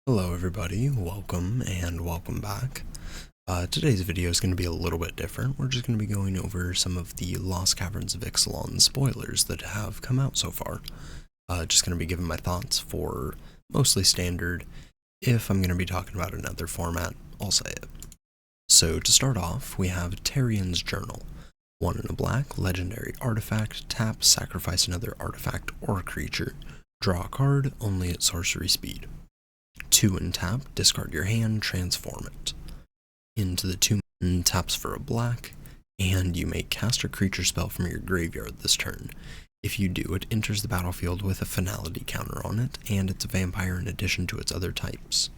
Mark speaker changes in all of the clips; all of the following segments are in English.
Speaker 1: Hello everybody, welcome and welcome back. Today's video is going to be a little bit different. We're just going to be going over some of the Lost Caverns of Ixalan spoilers that have come out so far. Just going to be giving my thoughts for mostly standard. If I'm going to be talking about another format, I'll say it. So to start off, we have Tarian's Journal. 1 in a black, legendary artifact, tap, sacrifice another artifact or creature. Draw a card, only at sorcery speed. 2 and tap, discard your hand, transform it. Into the 2 and taps for a black, and you may cast a creature spell from your graveyard this turn. If you do, it enters the battlefield with a finality counter on it, and it's a vampire in addition to its other types.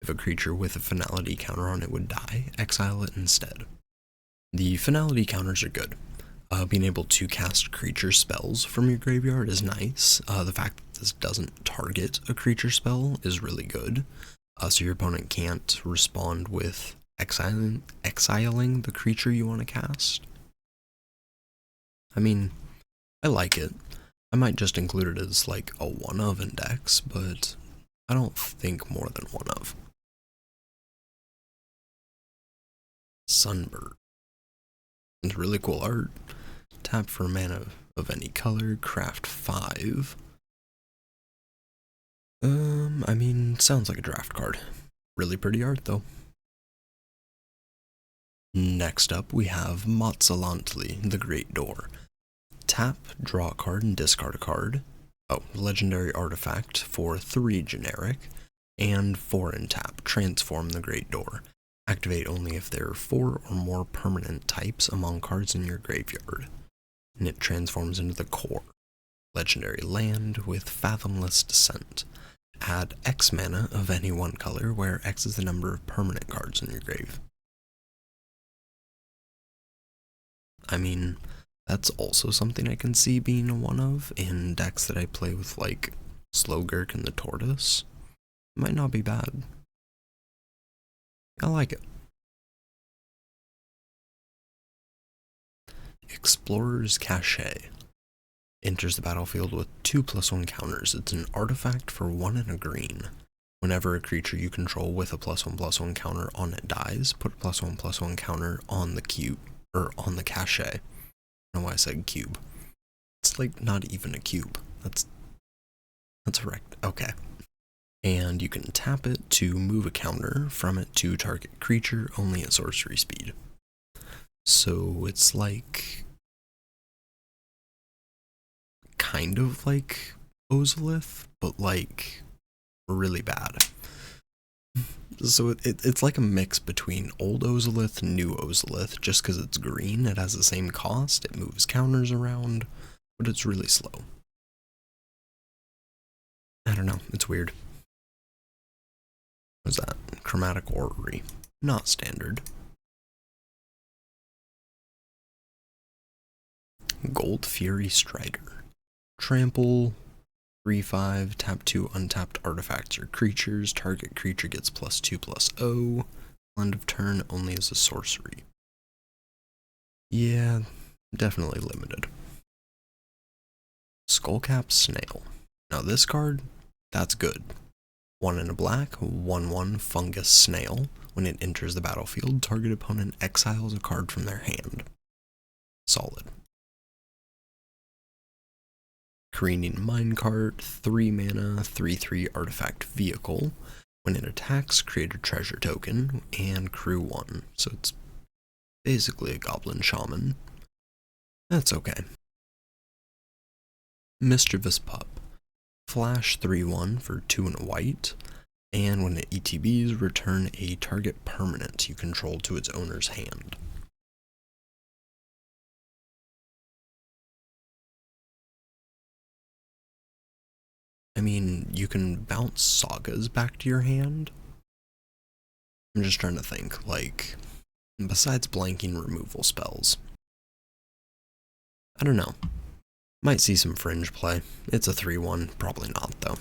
Speaker 1: If a creature with a finality counter on it would die, exile it instead. The finality counters are good. Being able to cast creature spells from your graveyard is nice. The fact that this doesn't target a creature spell is really good. So your opponent can't respond with exiling the creature you want to cast. I mean, I like it. I might just include it as like a one of in decks, but I don't think more than one of. Sunbird. It's really cool art. Tap for mana of any color, craft 5. I mean, sounds like a draft card. Really pretty art, though. Next up, we have Motzalantli, the Great Door. Tap, draw a card, and discard a card. Oh, legendary artifact for 3 generic, and 4 in tap, transform the Great Door. Activate only if there are 4 or more permanent types among cards in your graveyard. And it transforms into the core. Legendary land with Fathomless Descent. Add X mana of any one color, where X is the number of permanent cards in your grave. I mean, that's also something I can see being a one of in decks that I play with, like Slowgurk and the Tortoise. It might not be bad. I like it. Explorer's Cache. Enters the battlefield with 2/1 counters. It's an artifact for 1 and a green. Whenever a creature you control with a +1/+1 counter on it dies, put a +1/+1 counter on the cube, or on the cache. I don't know why I said cube. It's like not even a cube. That's a rect. Okay. And you can tap it to move a counter from it to target creature only at sorcery speed. So it's like kind of like Ozolith, but like really bad. So it's like a mix between old Ozolith and new Ozolith. Just because it's green, it has the same cost, it moves counters around, but it's really slow. I don't know, it's weird. What's that? Chromatic Orrery. Not standard. Gold Fury Strider. Trample, 3/5, tap 2 untapped artifacts or creatures. Target creature gets +2/+0. End of turn only as a sorcery. Yeah, definitely limited. Skullcap Snail. Now this card, that's good. 1 in a black, 1/1 fungus snail. When it enters the battlefield, target opponent exiles a card from their hand. Solid. Careening Minecart, 3 mana, 3/3 artifact vehicle. When it attacks, create a treasure token and crew 1. So it's basically a goblin shaman. That's okay. Mischievous Pup. Flash 3/1 for 2 and a white, and when it ETBs, return a target permanent you control to its owner's hand. I mean, you can bounce sagas back to your hand. I'm just trying to think, like, besides blanking removal spells. I don't know. Might see some fringe play. It's a 3/1, probably not though.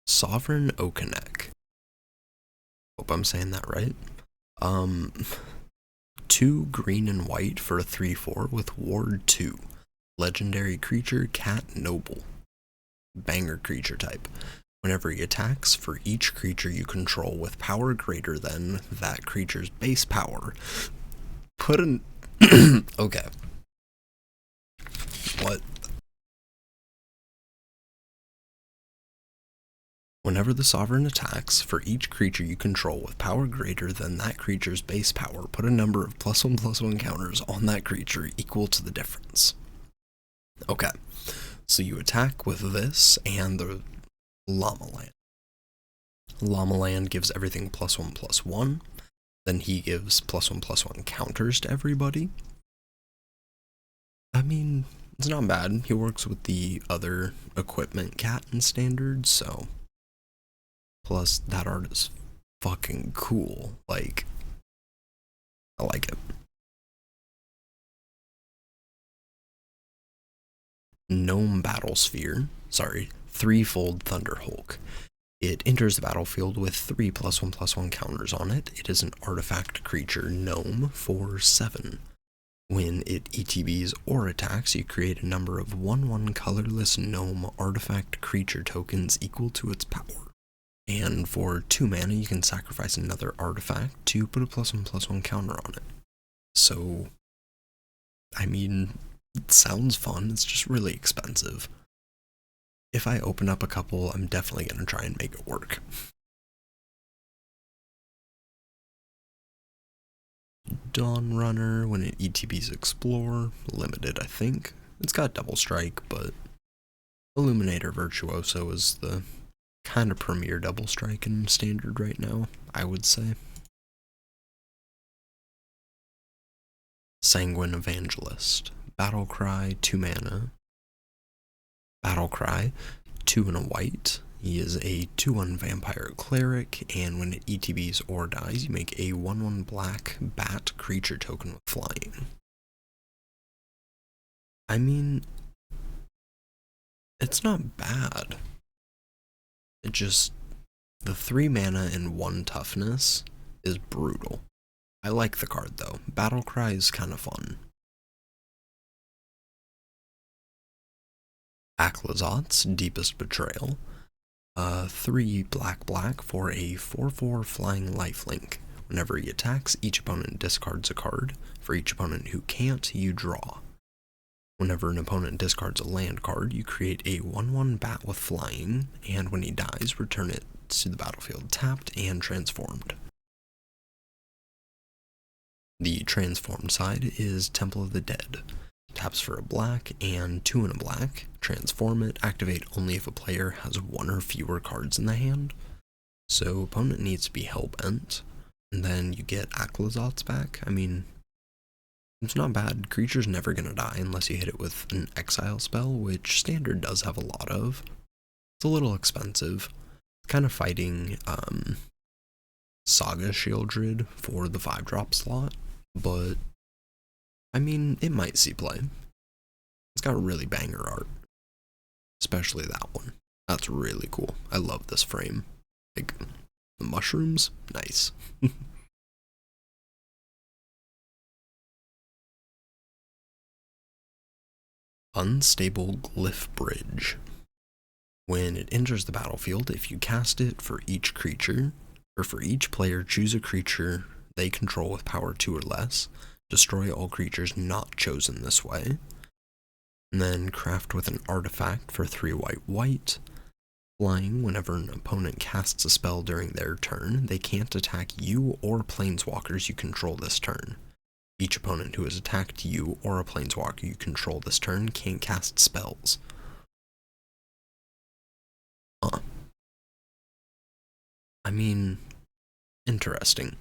Speaker 1: Sovereign Okenek. Hope I'm saying that right. 2 green and white for a 3/4 with Ward 2. Legendary creature, Cat Noble. Banger creature type. Whenever he attacks, for each creature you control with power greater than that creature's base power, put an... Okay. What? Whenever the Sovereign attacks, for each creature you control with power greater than that creature's base power, put a number of +1/+1 counters on that creature equal to the difference. Okay, so you attack with this and the Llama Land. Llama Land gives everything +1/+1, then he gives +1/+1 counters to everybody. I mean, it's not bad. He works with the other equipment cat in standard, so... Plus, that art is fucking cool. Like, I like it. Gnome Battlesphere. Sorry, Threefold Thunderhulk. It enters the battlefield with 3 +1/+1 counters on it. It is an artifact creature gnome for 7. When it ETBs or attacks, you create a number of 1/1 colorless gnome artifact creature tokens equal to its power. And for 2 mana, you can sacrifice another artifact to put a +1/+1 counter on it. So, I mean, it sounds fun, it's just really expensive. If I open up a couple, I'm definitely going to try and make it work. Dawn Runner, when it ETBs Explore, limited I think. It's got double strike, but Illuminator Virtuoso is the kind of premier double strike in standard right now, I would say. Sanguine Evangelist. Battlecry, 2 mana. Battlecry, 2 and a white. He is a 2/1 vampire cleric, and when it ETBs or dies, you make a 1/1 black bat creature token with flying. I mean, it's not bad. It just, the 3 mana and 1 toughness is brutal. I like the card though. Battlecry is kind of fun. Aclazot's Deepest Betrayal. 3 black for a 4/4 flying lifelink. Whenever he attacks, each opponent discards a card. For each opponent who can't, you draw. Whenever an opponent discards a land card, you create a 1/1 bat with flying, and when he dies, return it to the battlefield tapped and transformed. The transformed side is Temple of the Dead. Taps for a black and 2 and a black. Transform it, activate only if a player has 1 or fewer cards in the hand. So opponent needs to be hellbent, and then you get Aclazot's back. I mean, it's not bad. Creature's never gonna die unless you hit it with an exile spell, which standard does have a lot of. It's a little expensive. Kind of fighting Saga Shieldred for the 5-drop slot, but I mean, it might see play. It's got really banger art, especially that one. That's really cool. I love this frame. Like, the mushrooms, nice. Unstable Glyph Bridge. When it enters the battlefield, if you cast it for each creature, or for each player, choose a creature they control with power 2 or less. Destroy all creatures not chosen this way. And then craft with an artifact for 3 white. Flying, whenever an opponent casts a spell during their turn, they can't attack you or planeswalkers you control this turn. Each opponent who has attacked you or a planeswalker you control this turn can't cast spells. I mean, interesting.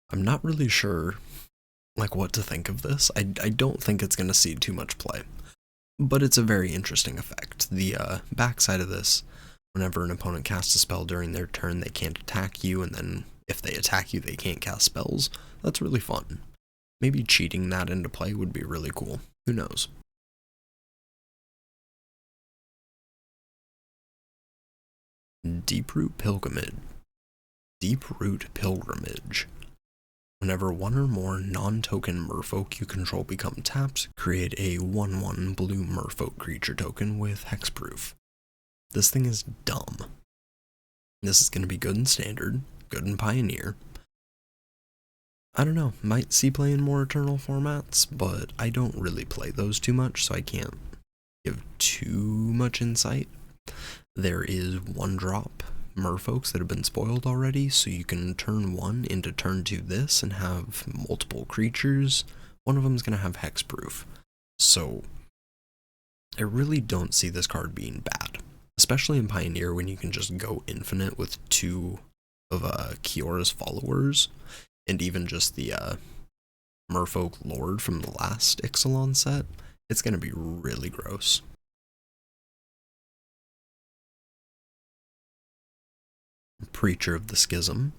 Speaker 1: I'm not really sure, like, what to think of this. I don't think it's going to see too much play, but it's a very interesting effect. The backside of this, whenever an opponent casts a spell during their turn, they can't attack you, and then if they attack you, they can't cast spells. That's really fun. Maybe cheating that into play would be really cool. Who knows? Deeproot Pilgrimage. Whenever one or more non-token merfolk you control become tapped, create a 1/1 blue merfolk creature token with hexproof. This thing is dumb. This is going to be good in Standard, good in Pioneer. I don't know, might see play in more Eternal formats, but I don't really play those too much, so I can't give too much insight. There is 1-drop merfolks that have been spoiled already, so you can turn 1 into turn 2 this and have multiple creatures. One of them is going to have hexproof. So I really don't see this card being bad, especially in Pioneer when you can just go infinite with 2 of Kiora's followers, and even just the Merfolk Lord from the last Ixalan set. It's going to be really gross. Preacher of the Schism.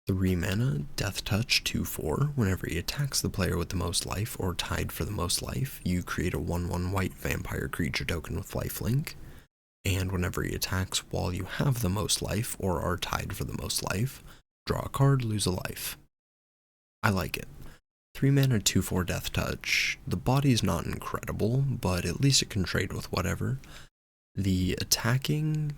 Speaker 1: 3 mana, Death Touch, 2/4. Whenever he attacks the player with the most life or tied for the most life, you create a 1/1 white vampire creature token with lifelink. And whenever he attacks while you have the most life or are tied for the most life, draw a card, lose a life. I like it. 3 mana, 2/4 Death Touch. The body's not incredible, but at least it can trade with whatever. The attacking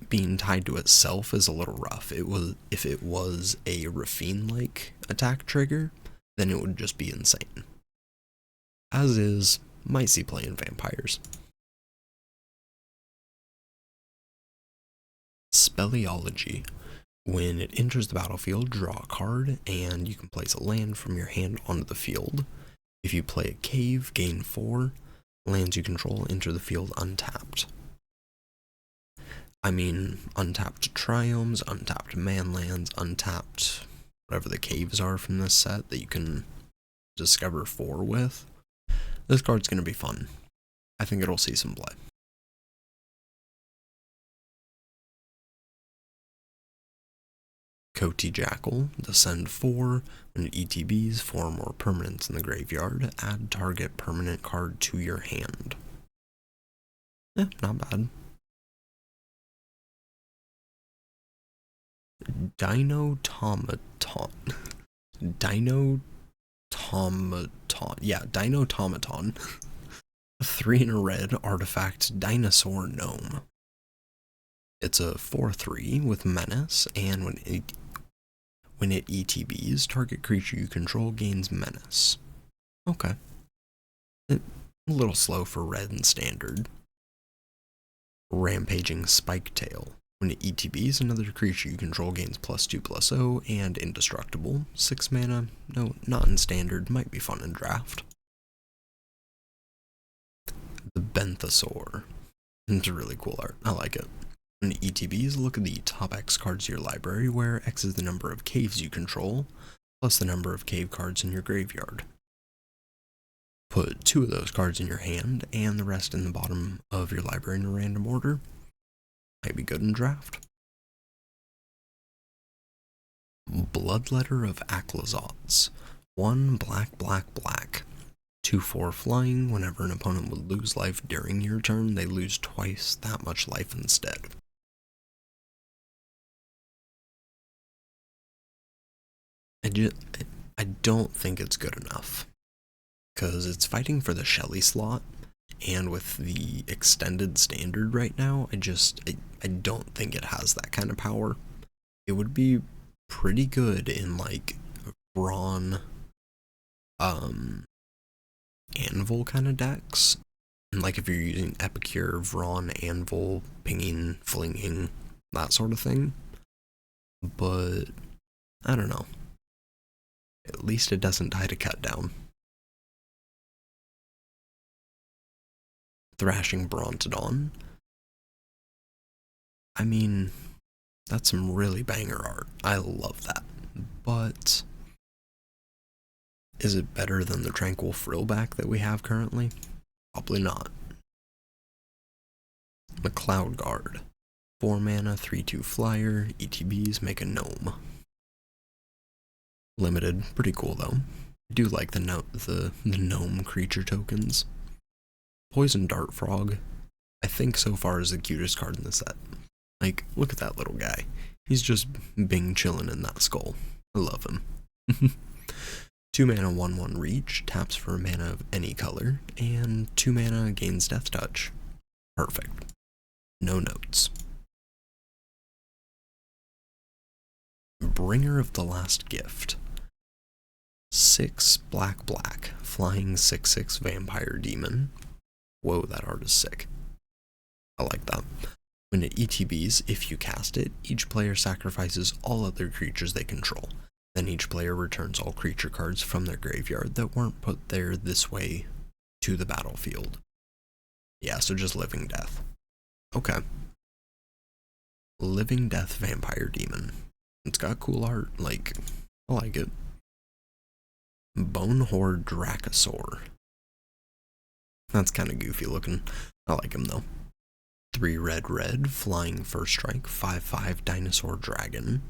Speaker 1: being tied to itself is a little rough. If it was a Rafine-like attack trigger, then it would just be insane. As is, might see play in vampires. Speleology. When it enters the battlefield, draw a card, and you can place a land from your hand onto the field. If you play a cave, gain 4. Lands you control enter the field untapped. I mean, untapped triomes, untapped manlands, untapped whatever the caves are from this set that you can discover 4 with. This card's going to be fun. I think it'll see some play. Coty Jackal, descend 4. When it ETBs 4 or more permanents in the graveyard, add target permanent card to your hand. Not bad. Dinotomaton. Yeah, Dinotomaton. 3 in a red artifact dinosaur gnome. It's a 4/3 with menace, and when it ETBs, target creature you control gains menace. Okay. A little slow for red and Standard. Rampaging Spiketail. When it ETBs, another creature you control gains +2/+0 and indestructible. 6 mana, no, not in Standard, might be fun in Draft. The Benthesaur. It's a really cool art, I like it. When it ETBs, look at the top X cards of your library, where X is the number of caves you control, plus the number of cave cards in your graveyard. Put 2 of those cards in your hand, and the rest in the bottom of your library in a random order. Might be good in Draft. Bloodletter of Aclazots. 1 black, 2/4 flying. Whenever an opponent would lose life during your turn, they lose twice that much life instead. I don't think it's good enough, because it's fighting for the Shelly slot, and with the extended Standard right now, I don't think it has that kind of power. It would be pretty good in like Brawn, Anvil kind of decks, and like if you're using Epicure, Vrawn, Anvil, pinging, flinging, that sort of thing. But I don't know. At least it doesn't die to cut down. Thrashing Brontodon. I mean, that's some really banger art. I love that. But is it better than the Tranquil Frillback that we have currently? Probably not. McCloud Guard. 4 mana, 3/2 flyer, ETBs make a gnome. Limited, pretty cool though. I do like the gnome creature tokens. Poison Dart Frog, I think so far is the cutest card in the set. Like, look at that little guy. He's just Bing chilling in that skull. I love him. 2 mana 1/1 reach, taps for a mana of any color, and 2 mana gains Death Touch. Perfect. No notes. Bringer of the Last Gift. 6 black, flying 6/6 vampire demon. Whoa, that art is sick. I like that. When it ETBs, if you cast it, each player sacrifices all other creatures they control. Then each player returns all creature cards from their graveyard that weren't put there this way to the battlefield. Yeah, so just Living Death. Okay. Living Death Vampire Demon. It's got cool art, I like it. Bone Horde Dracosaur. That's kind of goofy looking. I like him though. 3 red, flying first strike, 5/5 dinosaur dragon.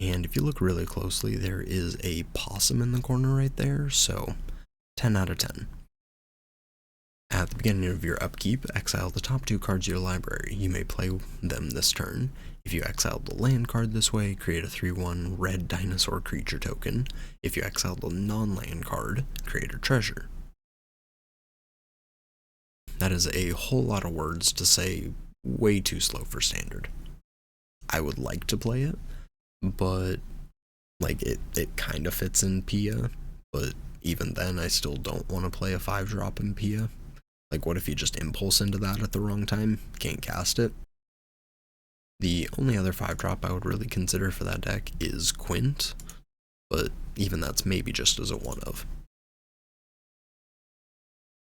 Speaker 1: And if you look really closely, there is a possum in the corner right there, so 10 out of 10. At the beginning of your upkeep, exile the top 2 cards of your library. You may play them this turn. If you exiled the land card this way, create a 3/1 red dinosaur creature token. If you exiled the non-land card, create a treasure. That is a whole lot of words to say way too slow for standard. I would like to play it, but it kind of fits in Pia, but even then I still don't want to play a 5-drop in Pia. What if you just impulse into that at the wrong time? Can't cast it. The only other 5-drop I would really consider for that deck is Quint, but even that's maybe just as a 1-of.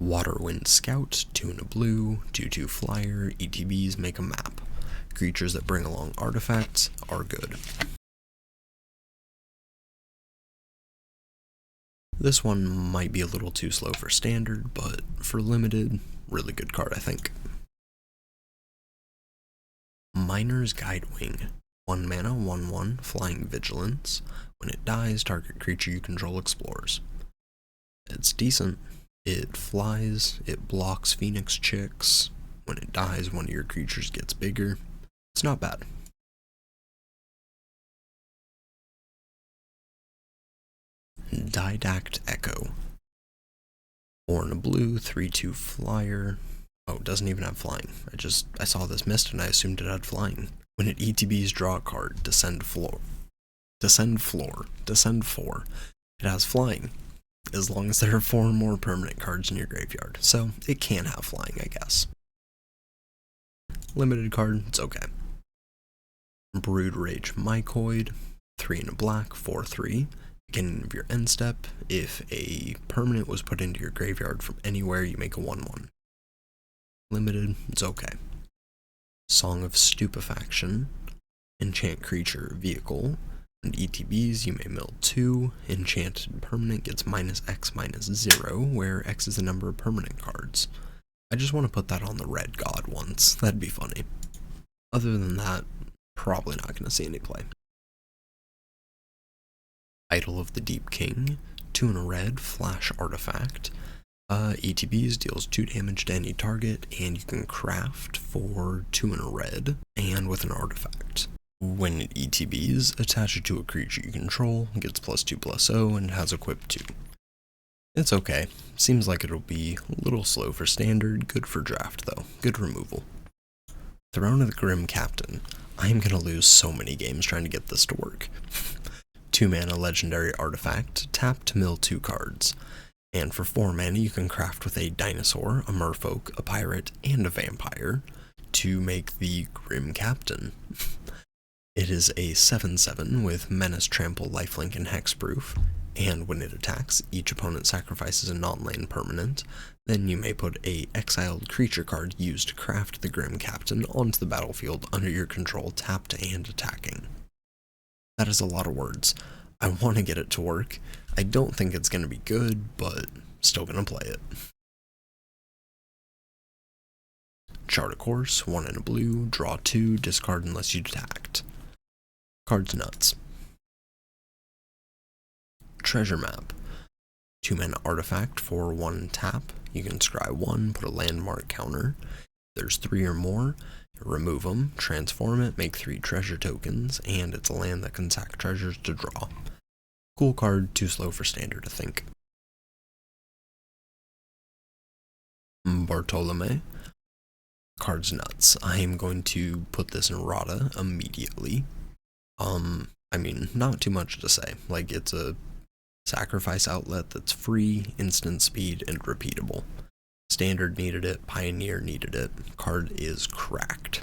Speaker 1: Waterwind Scout, 2 and a blue, 2/2 flyer, ETBs make a map. Creatures that bring along artifacts are good. This one might be a little too slow for standard, but for limited, really good card I think. Miner's Guidewing. 1 mana, 1/1, flying vigilance. When it dies, target creature you control explores. It's decent. It flies, it blocks Phoenix Chicks. When it dies, one of your creatures gets bigger. It's not bad. Didact Echo. 4 and a blue, 3/2 flyer. Oh, it doesn't even have flying. I saw this mist and I assumed it had flying. When it ETBs, draw a card, descend 4. It has flying, as long as there are 4 or more permanent cards in your graveyard, so it can have flying, I guess. Limited card, it's okay. Brood Rage Mycoid, 3 and a black, 4/3. Beginning of your end step, if a permanent was put into your graveyard from anywhere, you make a 1/1. Limited, it's okay. Song of Stupefaction, enchant creature vehicle, and ETBs you may mill 2, enchanted permanent gets -X/-0, where X is the number of permanent cards. I just want to put that on the red god once, that'd be funny. Other than that, probably not going to see any play. Idol of the Deep King, 2 and a red, flash artifact. ETBs deals 2 damage to any target, and you can craft for 2 and a red, and with an artifact. When it ETBs, attach it to a creature you control, gets +2/+0, and has equipped 2. It's okay. Seems like it'll be a little slow for standard, good for draft though. Good removal. Throne of the Grim Captain. I am gonna lose so many games trying to get this to work. 2 mana legendary artifact, tap to mill 2 cards. And for 4 mana you can craft with a dinosaur, a merfolk, a pirate, and a vampire to make the Grim Captain. It is a 7/7 with Menace, Trample, Lifelink, and Hexproof, and when it attacks, each opponent sacrifices a non-land permanent. Then you may put a exiled creature card used to craft the Grim Captain onto the battlefield under your control, tapped and attacking. That is a lot of words. I want to get it to work. I don't think it's going to be good, but still going to play it. Chart a course, 1 and a blue, draw 2, discard unless you attacked. Card's nuts. Treasure Map. 2 mana artifact for 1 tap. You can scry 1, put a landmark counter. If there's 3 or more, remove them, transform it, make 3 treasure tokens, and it's a land that can sack treasures to draw. Cool card, too slow for standard, I think. Bartolome. Card's nuts. I am going to put this in Rada immediately. I mean, not too much to say. Like, it's a sacrifice outlet that's free, instant speed, and repeatable. Standard needed it, Pioneer needed it. Card is cracked.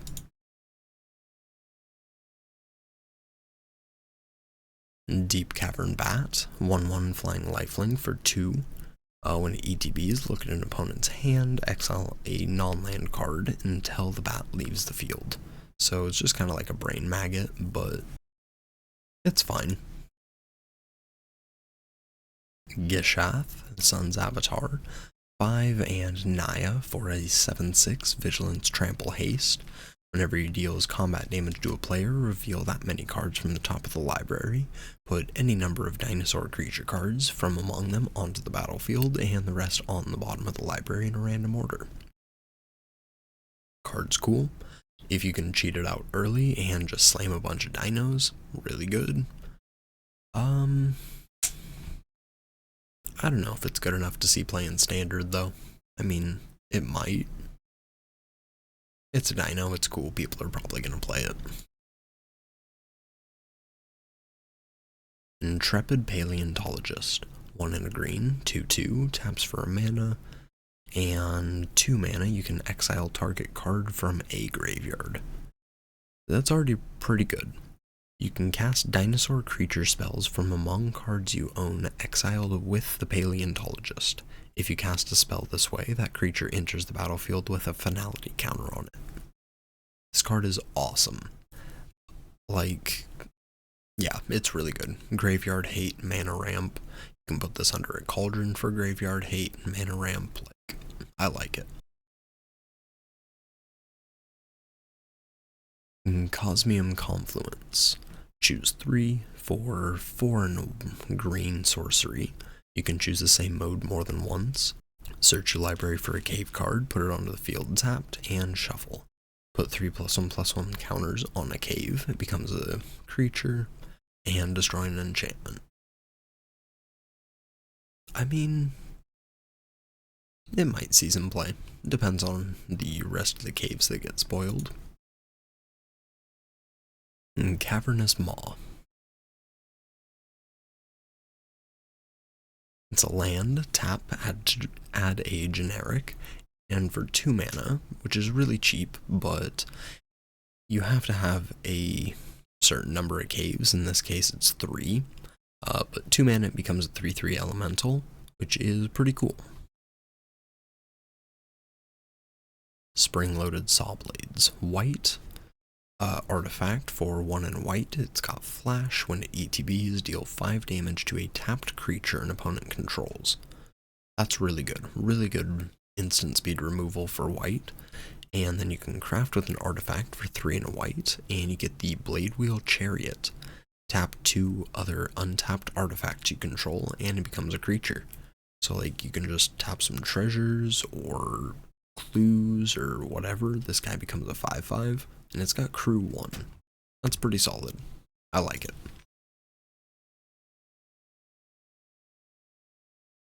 Speaker 1: Deep Cavern Bat, 1/1 flying lifelink for 2. When it ETBs, look at an opponent's hand, exile a non-land card until the bat leaves the field. So it's just kind of like a brain maggot, but it's fine. Gishath, Sun's Avatar, 5 and Naya for a 7/6 Vigilance Trample Haste. Whenever you deals combat damage to a player, reveal that many cards from the top of the library. Put any number of dinosaur creature cards from among them onto the battlefield, and the rest on the bottom of the library in a random order. Card's cool. If you can cheat it out early and just slam a bunch of dinos, really good. I don't know if it's good enough to see play in standard, though. I mean, it might. It's a dino, it's cool, people are probably going to play it. Intrepid Paleontologist, 1 and a green, 2/2, taps for a mana, and 2 mana you can exile target card from a graveyard. That's already pretty good. You can cast dinosaur creature spells from among cards you own exiled with the Paleontologist. If you cast a spell this way, that creature enters the battlefield with a finality counter on it. This card is awesome. Like, yeah, it's really good. Graveyard Hate, Mana Ramp. You can put this under a Cauldron for Graveyard Hate, Mana Ramp. Like, I like it. Cosmium Confluence. Choose 3 for 4 and green sorcery. You can choose the same mode more than once. Search your library for a cave card, put it onto the field tapped, and shuffle. Put 3+1/+1 counters on a cave. It becomes a creature, and destroy an enchantment. I mean, it might see some play. Depends on the rest of the caves that get spoiled. Cavernous Maw. It's a land, tap, add a generic, and for 2 mana, which is really cheap, but you have to have a certain number of caves. In this case, it's 3. But 2 mana, it becomes a 3/3 elemental, which is pretty cool. Spring-loaded Sawblades. White. Artifact for 1 and white. It's got flash. When it ETBs, deal 5 damage to a tapped creature an opponent controls. That's really good. Really good instant speed removal for white. And then you can craft with an artifact for 3 and a white, and you get the Blade Wheel Chariot. Tap 2 other untapped artifacts you control, and it becomes a creature. So, like, you can just tap some treasures or clues or whatever. This guy becomes a 5/5. And it's got crew 1. That's pretty solid. I like it.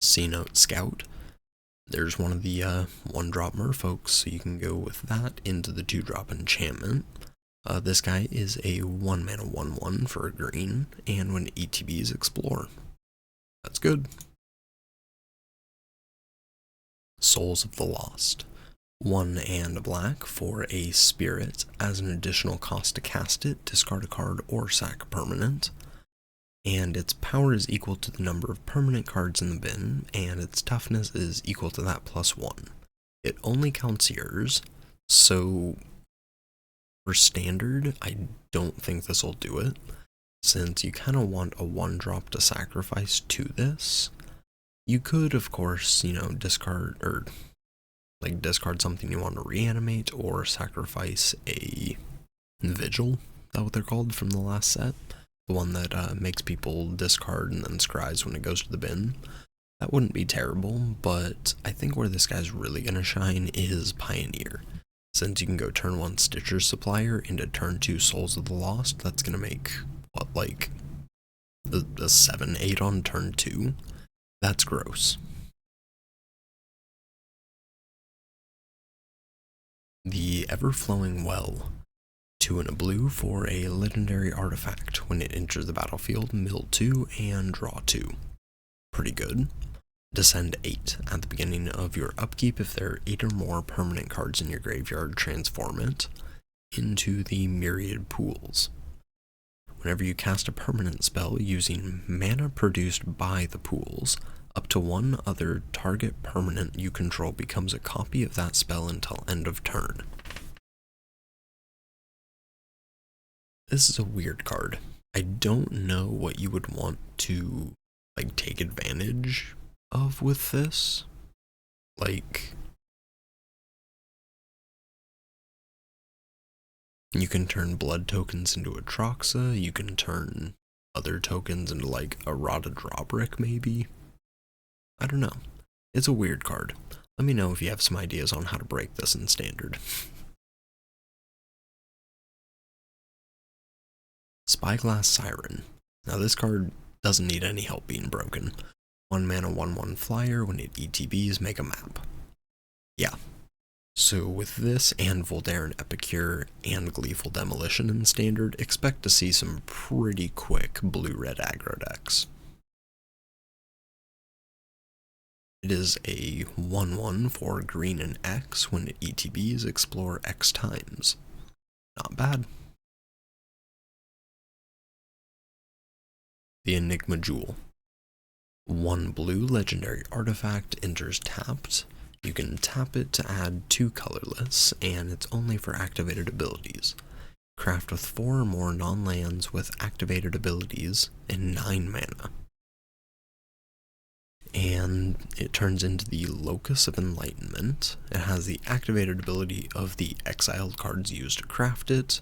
Speaker 1: C-Note Scout. There's one of the 1-drop merfolks, so you can go with that into the 2-drop enchantment. This guy is a 1 mana 1/1 for a green, and when ETBs, explore. That's good. Souls of the Lost. 1 and a black for a spirit. As an additional cost to cast it, discard a card or sack a permanent. And its power is equal to the number of permanent cards in the bin, and its toughness is equal to that +1. It only counts yours, so for standard, I don't think this will do it, since you kind of want a 1-drop to sacrifice to this. You could, of course, discard something you want to reanimate, or sacrifice a Vigil. Is that what they're called from the last set? The one that makes people discard and then scries when it goes to the bin. That wouldn't be terrible, but I think where this guy's really going to shine is Pioneer. Since you can go turn 1 Stitcher's Supplier into turn 2 Souls of the Lost, that's going to make, A 7/8 on turn 2? That's gross. The Ever-Flowing Well. 2 and a blue for a legendary artifact. When it enters the battlefield, mill 2 and draw 2. Pretty good. Descend 8. At the beginning of your upkeep, if there are 8 or more permanent cards in your graveyard, transform it into the Myriad Pools. Whenever you cast a permanent spell using mana produced by the pools, up to one other target permanent you control becomes a copy of that spell until end of turn. This is a weird card. I don't know what you would want to, like, take advantage of with this. Like, you can turn blood tokens into Atroxa, you can turn other tokens into, like, a Rada Drawbrick, maybe? I don't know. It's a weird card. Let me know if you have some ideas on how to break this in Standard. Spyglass Siren. Now this card doesn't need any help being broken. 1 mana 1/1 flyer, when it ETBs, make a map. Yeah. So with this and Voldaren Epicure and Gleeful Demolition in Standard, expect to see some pretty quick blue-red aggro decks. It is a 1/1 for green and X. When it ETBs, explore X times. Not bad. The Enigma Jewel. 1 blue legendary artifact enters tapped. You can tap it to add 2 colorless, and it's only for activated abilities. Craft with 4 or more non-lands with activated abilities and 9 mana. And it turns into the Locus of Enlightenment. It has the activated ability of the exiled cards used to craft it.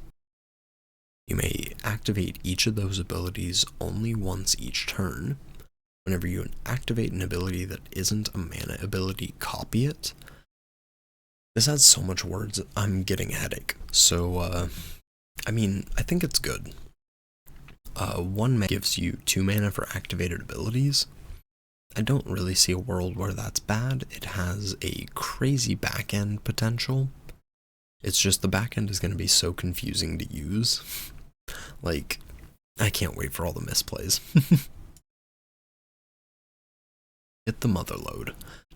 Speaker 1: You may activate each of those abilities only once each turn. Whenever you activate an ability that isn't a mana ability, copy it. This has so much words, I'm getting a headache. So, I mean, I think it's good. 1 mana gives you 2 mana for activated abilities. I don't really see a world where that's bad. It has a crazy back-end potential. It's just the back-end is going to be so confusing to use. Like, I can't wait for all the misplays. Hit the Motherlode.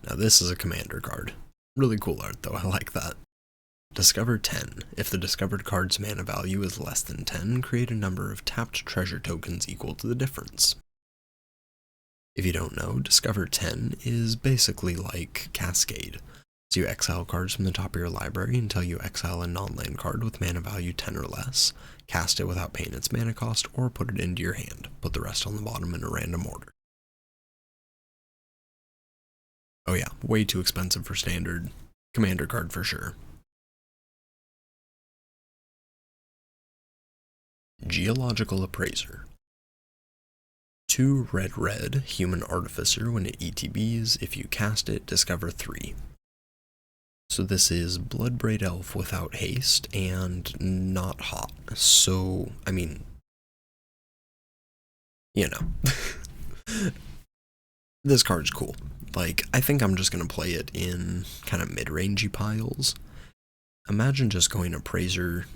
Speaker 1: Now this is a commander card. Really cool art though, I like that. Discover 10. If the discovered card's mana value is less than 10, create a number of tapped treasure tokens equal to the difference. If you don't know, Discover 10 is basically like Cascade. So you exile cards from the top of your library until you exile a non-land card with mana value 10 or less, cast it without paying its mana cost, or put it into your hand. Put the rest on the bottom in a random order. Oh yeah, way too expensive for Standard. Commander card for sure. Geological Appraiser. 2 red, Human Artificer. When it ETBs, if you cast it, discover 3. So this is Bloodbraid Elf without haste and not hot. So, I mean, you know. This card's cool. Like, I think I'm just going to play it in kind of mid-rangey piles. Imagine just going Appraiser,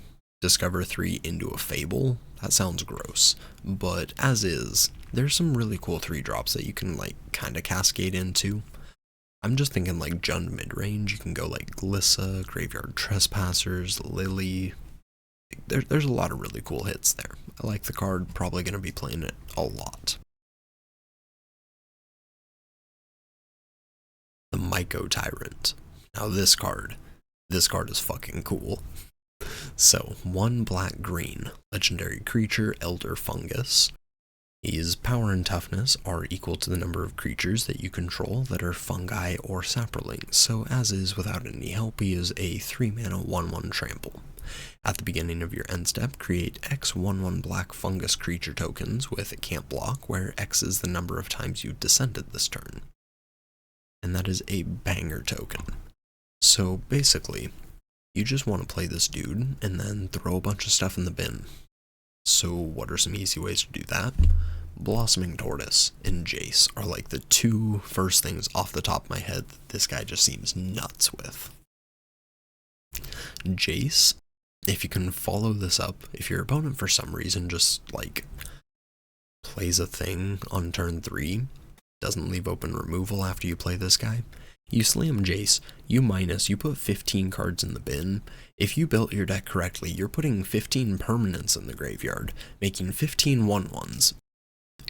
Speaker 1: Discover 3 into a Fable. That sounds gross. But as is, there's some really cool 3-drops that you can, like, kind of cascade into. I'm just thinking, like, Jund mid-range. You can go, like, Glissa, Graveyard Trespassers, Lily. There's a lot of really cool hits there. I like the card. Probably going to be playing it a lot. The Myco Tyrant. Now this card is fucking cool. So, 1 black-green, legendary creature, Elder Fungus. His power and toughness are equal to the number of creatures that you control that are fungi or saprolings, so as is without any help, he is a 3 mana 1/1 trample. At the beginning of your end step, create X 1/1 black fungus creature tokens with a can't block, where X is the number of times you descended this turn. And that is a banger token. So basically, you just want to play this dude and then throw a bunch of stuff in the bin. So what are some easy ways to do that? Blossoming Tortoise and Jace are like the two first things off the top of my head that this guy just seems nuts with. Jace, if you can follow this up, if your opponent for some reason just like plays a thing on turn 3, doesn't leave open removal after you play this guy, you slam Jace, you put 15 cards in the bin. If you built your deck correctly, you're putting 15 permanents in the graveyard, making 15 1/1s,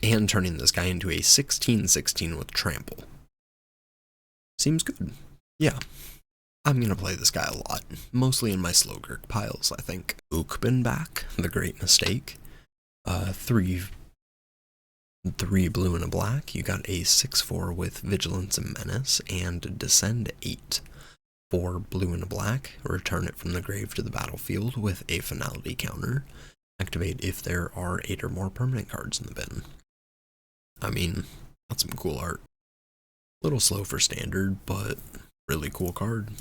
Speaker 1: and turning this guy into a 16/16 with trample. Seems good. Yeah. I'm gonna play this guy a lot, mostly in my Slowgurk piles, I think. Ukbenbak, the Great Mistake. 3 blue and a black. You got a 6/4 with Vigilance and Menace, and Descend 8. 4 blue and a black. Return it from the grave to the battlefield with a finality counter. Activate if there are 8 or more permanent cards in the bin. I mean, that's some cool art. Little slow for standard, but really cool card.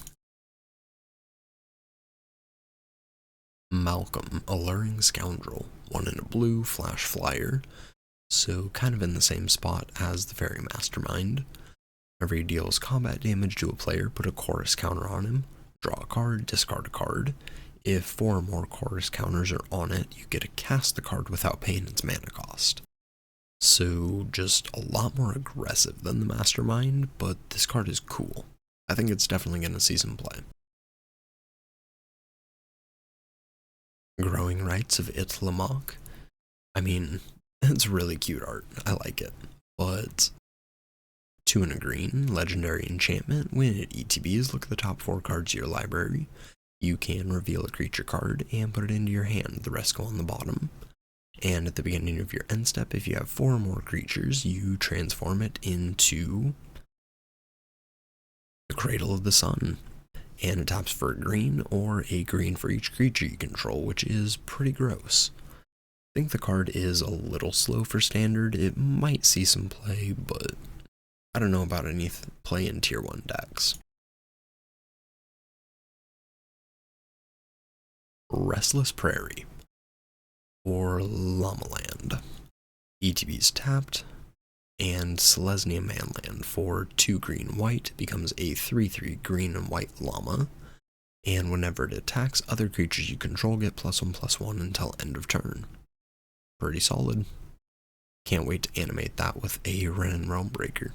Speaker 1: Malcolm, Alluring Scoundrel. 1 in a blue, flash flyer. So kind of in the same spot as the Fairy Mastermind. Whenever he deals combat damage to a player, put a chorus counter on him. Draw a card, discard a card. If 4 or more chorus counters are on it, you get to cast the card without paying its mana cost. So just a lot more aggressive than the Mastermind, but this card is cool. I think it's definitely going to see some play. Growing Rites of Ixalan. I mean, it's really cute art. I like it. But 2 and a green, legendary enchantment. When it ETBs, look at the top 4 cards of your library. You can reveal a creature card and put it into your hand. The rest go on the bottom. And at the beginning of your end step, if you have 4 or more creatures, you transform it into the Cradle of the Sun. And it taps for a green or a green for each creature you control, which is pretty gross. I think the card is a little slow for standard. It might see some play, but I don't know about any play in tier 1 decks. Restless Prairie or Llamaland. ETB's tapped, and Selesnya Manland for 2 green white becomes a 3/3 green and white llama, and whenever it attacks, other creatures you control get +1/+1 until end of turn. Pretty solid. Can't wait to animate that with a Wrenn and Realm Breaker.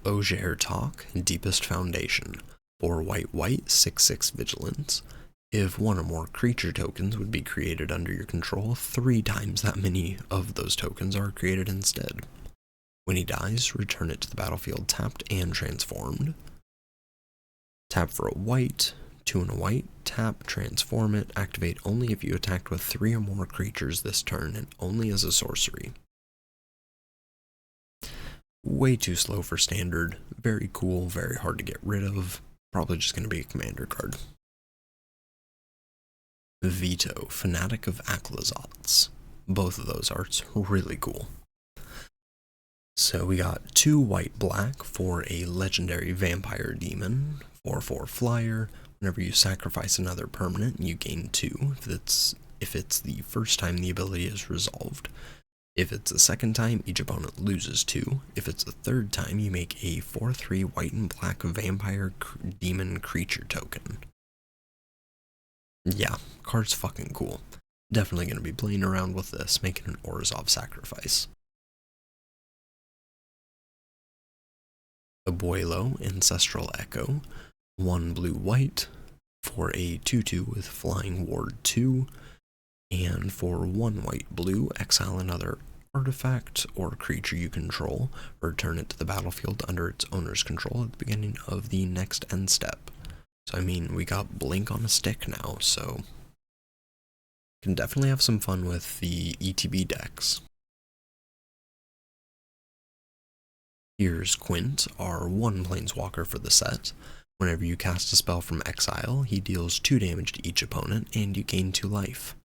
Speaker 1: Ogier Talk, Deepest Foundation. 4 white, 6/6 Vigilance. If 1 or more creature tokens would be created under your control, 3 times that many of those tokens are created instead. When he dies, return it to the battlefield tapped and transformed. Tap for a white, 2 and a white, tap, transform it, activate only if you attacked with 3 or more creatures this turn and only as a sorcery. Way too slow for standard, very cool, very hard to get rid of, probably just going to be a commander card. Veto, Fanatic of Akhlazotz. Both of those arts really cool. So we got 2 white-black for a legendary vampire demon, 4/4 flyer. Whenever you sacrifice another permanent, you gain 2 if it's the first time the ability is resolved. If it's the second time, each opponent loses 2. If it's the third time, you make a 4/3 white and black vampire demon creature token. Yeah, card's fucking cool. Definitely going to be playing around with this, making an Orzhov sacrifice. Abuelo, Ancestral Echo. 1 blue-white for a 2/2 with Flying Ward 2. And for 1 white-blue, exile another artifact or creature you control, return it to the battlefield under its owner's control at the beginning of the next end step. So I mean, we got Blink on a stick now, so can definitely have some fun with the ETB decks. Here's Quint, our 1 planeswalker for the set. Whenever you cast a spell from exile, he deals 2 damage to each opponent, and you gain 2 life.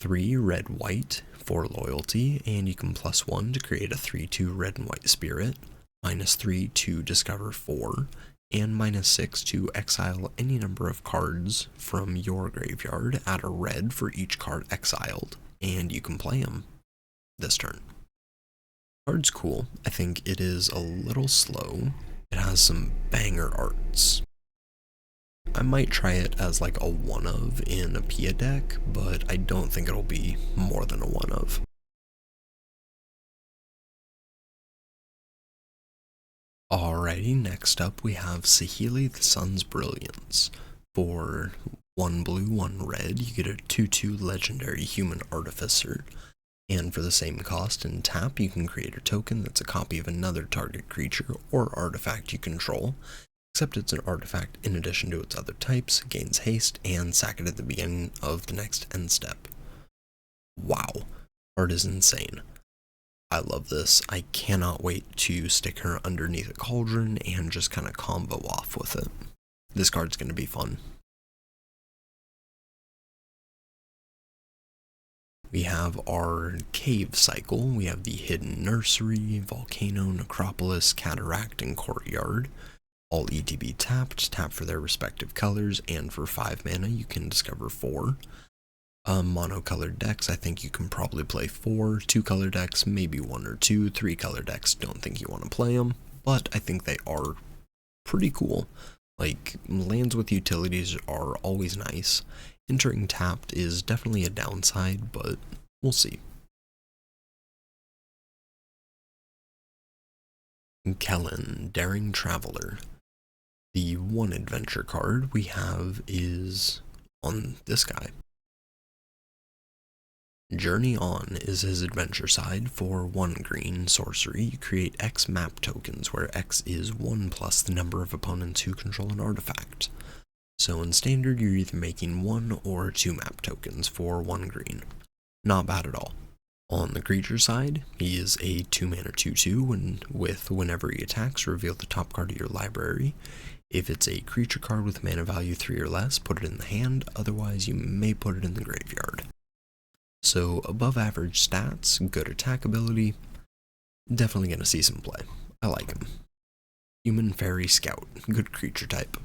Speaker 1: 3 red-white for loyalty, and you can +1 to create a 3/2 red and white spirit, -3 to discover 4, and -6 to exile any number of cards from your graveyard, add a red for each card exiled, and you can play them this turn. Card's cool. I think it is a little slow. It has some banger arts. I might try it as like a one of in a Pia deck, but I don't think it'll be more than a one of. Alrighty, next up we have Saheeli the Sun'S Brilliance. For 1 blue, 1 red, you get a 2/2 legendary human artificer. And for the same cost and tap, you can create a token that's a copy of another target creature or artifact you control, except it's an artifact in addition to its other types, gains haste, and sack it at the beginning of the next end step. Wow, art is insane. I love this. I cannot wait to stick her underneath a cauldron and just kind of combo off with it. This card's going to be fun. We have our cave cycle. We have the Hidden Nursery, Volcano, Necropolis, Cataract, and Courtyard. All ETB tapped, tap for their respective colors, and for 5 mana you can discover 4. Monocolored decks, I think you can probably play 4. 2-color decks, maybe 1 or 2. 3-color decks, don't think you want to play them, but I think they are pretty cool. Like, lands with utilities are always nice. Entering tapped is definitely a downside, but we'll see. Kellen, Daring Traveler. The one adventure card we have is on this guy. Journey On is his adventure side. For 1 green sorcery, you create X map tokens, where X is 1 plus the number of opponents who control an artifact. So in standard, you're either making 1 or 2 map tokens for 1 green. Not bad at all. On the creature side, he is a 2-mana 2/2 with whenever he attacks, reveal the top card of your library. If it's a creature card with mana value 3 or less, put it in the hand, otherwise you may put it in the graveyard. So above average stats, good attack ability, definitely going to see some play. I like him. Human Fairy Scout, good creature type.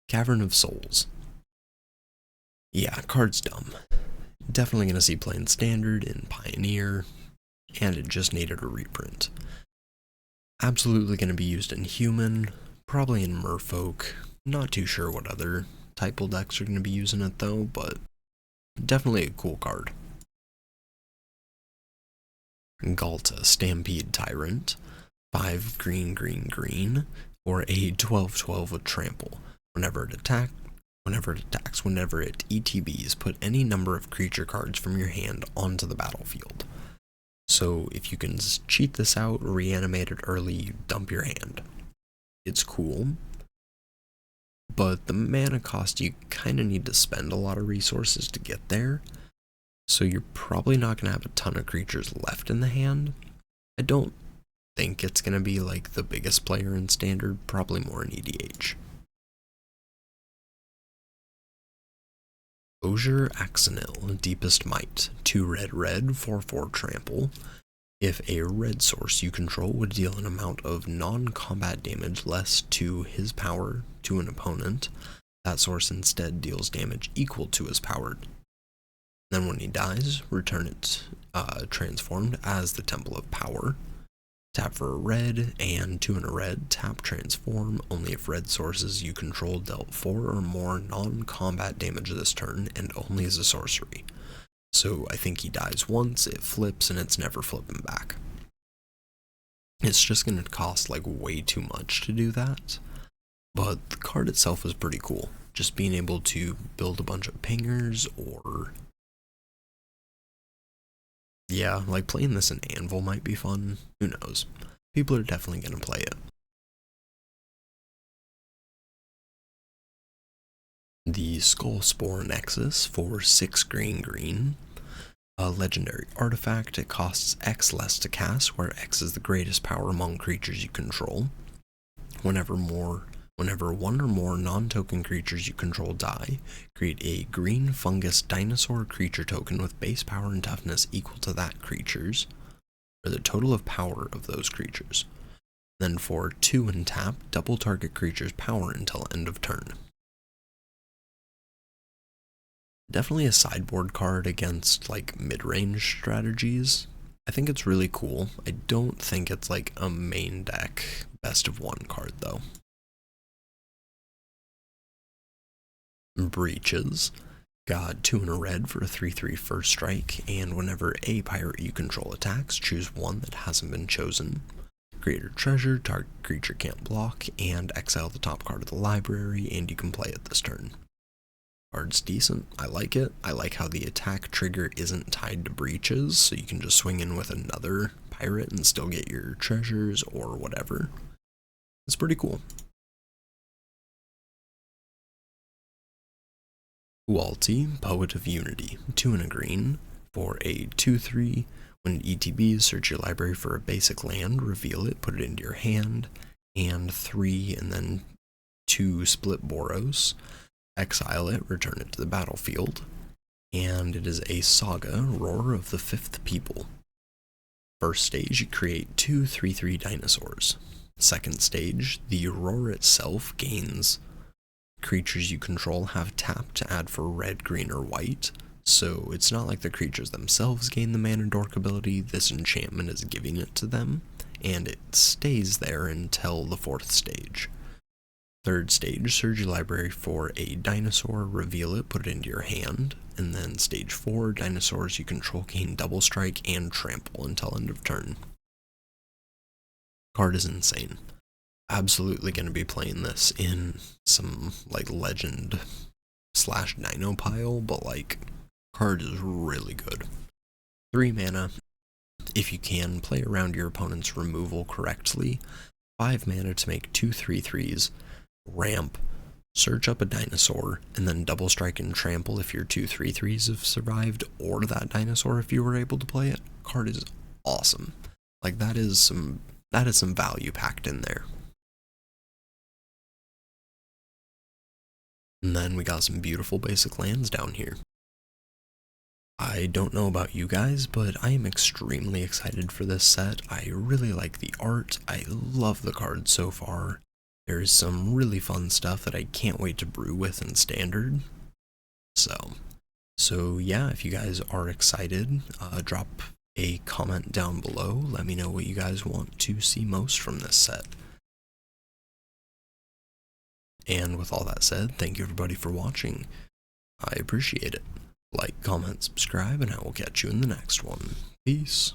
Speaker 1: Cavern of Souls. Yeah, card's dumb. Definitely going to see play in Standard, in Pioneer, and it just needed a reprint. Absolutely going to be used in Human, probably in Merfolk. Not too sure what other typal decks are going to be using it though, but definitely a cool card. Galta, Stampede Tyrant. 5 green, green, green, or a 12/12 with Trample. Whenever it attacks, whenever it ETBs, put any number of creature cards from your hand onto the battlefield. So if you can cheat this out, reanimate it early, you dump your hand. It's cool, but the mana cost, you kind of need to spend a lot of resources to get there, so you're probably not going to have a ton of creatures left in the hand. I don't think it's going to be like the biggest player in Standard, probably more in EDH. Osier Axonil, Deepest Might. 2 red, 4/4 trample. If a red source you control would deal an amount of non-combat damage less to his power to an opponent, that source instead deals damage equal to his power. Then when he dies, return it transformed as the Temple of Power. Tap for a red, and 2 and a red, tap transform only if red sources you control dealt 4 or more non-combat damage this turn, and only as a sorcery. So I think he dies once, it flips, and it's never flipping back. It's just going to cost like way too much to do that, but the card itself is pretty cool. Just being able to build a bunch of pingers, or yeah, like playing this in Anvil might be fun. Who knows? People are definitely going to play it. The Skullspore Nexus for 6 green, green. A legendary artifact. It costs X less to cast, where X is the greatest power among creatures you control. Whenever 1 or more non-token creatures you control die, create a green fungus dinosaur creature token with base power and toughness equal to that creature's. or the total of power of those creatures. Then for 2 and tap, double target creature's power until end of turn. Definitely a sideboard card against like mid-range strategies. I think it's really cool. I don't think it's like a main deck best of 1 card though. Breaches. Got 2 and a red for a 3/3 first strike, and whenever a pirate you control attacks, choose one that hasn't been chosen. Create a treasure, target creature can't block, and exile the top card of the library, and you can play it this turn. Card's decent, I like it. I like how the attack trigger isn't tied to breaches, so you can just swing in with another pirate and still get your treasures or whatever. It's pretty cool. Hualti, Poet of Unity, 2 and a green, for a 2/3. When it ETBs, search your library for a basic land, reveal it, put it into your hand, and 3 and then 2 split Boros. Exile it, return it to the battlefield. And it is a saga, Roar of the Fifth People. First stage, you create 2 3/3 dinosaurs. Second stage, the Roar itself gains creatures you control have tap to add for red, green, or white, so it's not like the creatures themselves gain the mana dork ability, this enchantment is giving it to them, and it stays there until the 4th stage. Third stage, search your library for a dinosaur, reveal it, put it into your hand, and then stage 4, dinosaurs you control gain double strike and trample until end of turn. Card is insane. Absolutely going to be playing this in some like legend / dino pile, but like card is really good. 3 mana. If you can, play around your opponent's removal correctly. 5 mana to make 2 3/3s, ramp, search up a dinosaur, and then double strike and trample if your 2 3/3s have survived, or that dinosaur if you were able to play it. Card is awesome. Like that is some value packed in there. And then we got some beautiful basic lands down here. I don't know about you guys, but I am extremely excited for this set. I really like the art. I love the cards so far. There's some really fun stuff that I can't wait to brew with in Standard. So yeah, if you guys are excited, drop a comment down below. Let me know what you guys want to see most from this set. And with all that said, thank you everybody for watching. I appreciate it. Like, comment, subscribe, and I will catch you in the next one. Peace.